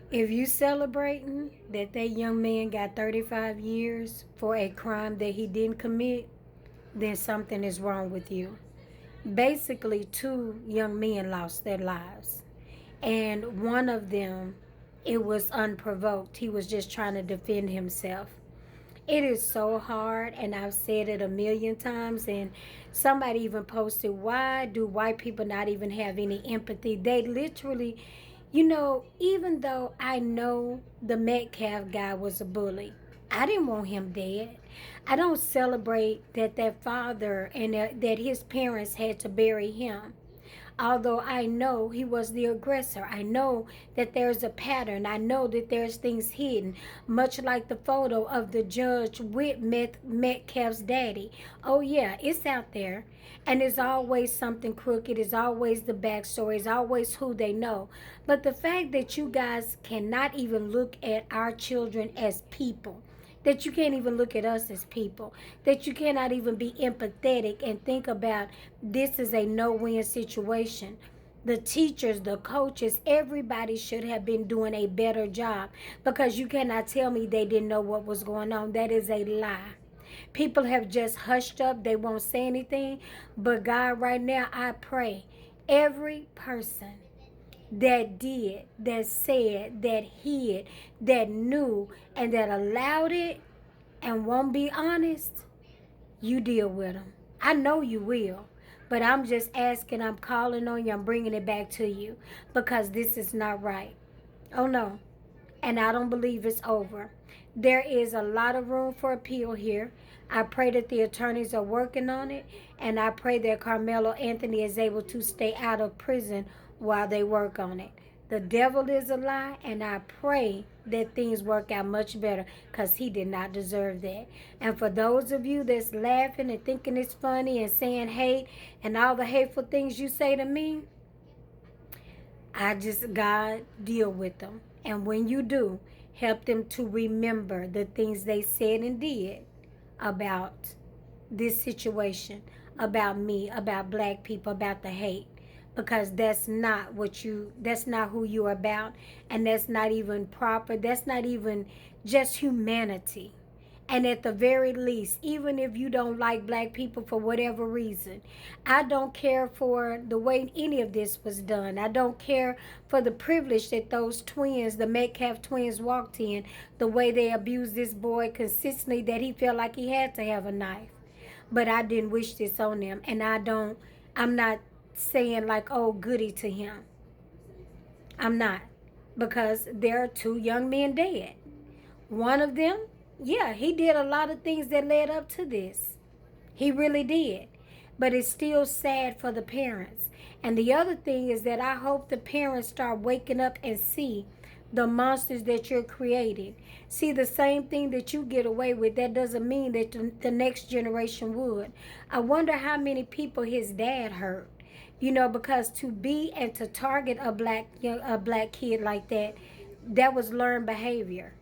If you celebrating that young man got 35 years for a crime that he didn't commit, then something is wrong with you. Basically, two young men lost their lives. And one of them, it was unprovoked. He was just trying to defend himself. It is so hard, and I've said it a million times. And somebody even posted, why do white people not even have any empathy? They literally, even though I know the Metcalf guy was a bully, I didn't want him dead. I don't celebrate that father and that his parents had to bury him. Although I know he was the aggressor, I know that there's a pattern. I know that there's things hidden, much like the photo of the judge with Metcalf's daddy. Oh, yeah, it's out there. And it's always something crooked. It's always the backstory. It's always who they know. But the fact that you guys cannot even look at our children as people, that you can't even look at us as people, that you cannot even be empathetic and think about this is a no-win situation. The teachers, the coaches, everybody should have been doing a better job, because you cannot tell me they didn't know what was going on. That is a lie. People have just hushed up. They won't say anything. But God, right now, I pray every person that did, that said, that hid, that knew, and that allowed it and won't be honest, you deal with them. I know you will. But I'm just asking, I'm calling on you, I'm bringing it back to you, because this is not right. Oh no. And I don't believe it's over. There is a lot of room for appeal here. I pray that the attorneys are working on it, and I pray that Carmelo Anthony is able to stay out of prison while they work on it. The devil is a lie, and I pray that things work out much better, because he did not deserve that. And for those of you that's laughing and thinking it's funny and saying hate and all the hateful things you say to me, God, deal with them. And when you do, help them to remember the things they said and did about this situation, about me, about black people, about the hate. Because that's not who you're about. And that's not even proper. That's not even just humanity. And at the very least, even if you don't like black people for whatever reason, I don't care for the way any of this was done. I don't care for the privilege that those twins, the Metcalf twins, walked in, the way they abused this boy consistently, that he felt like he had to have a knife. But I didn't wish this on them. And I'm not saying like, oh, goody to him. I'm not. Because there are two young men dead. One of them, yeah, he did a lot of things that led up to this. He really did. But it's still sad for the parents. And the other thing is that I hope the parents start waking up and see the monsters that you're creating. See, the same thing that you get away with, that doesn't mean that the next generation would. I wonder how many people his dad hurt. Because to be and to target a black kid like that, that was learned behavior.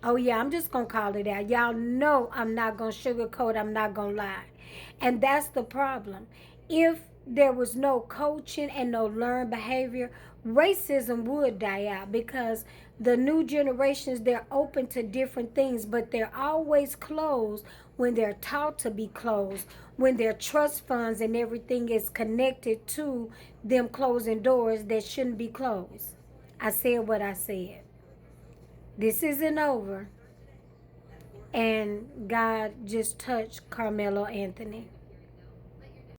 Oh, yeah, I'm just going to call it out. Y'all know I'm not going to sugarcoat. I'm not going to lie. And that's the problem. If there was no coaching and no learned behavior, racism would die out, because the new generations, they're open to different things, but they're always closed when they're taught to be closed, when their trust funds and everything is connected to them closing doors that shouldn't be closed. I said what I said. This isn't over. And God just touched Carmelo Anthony.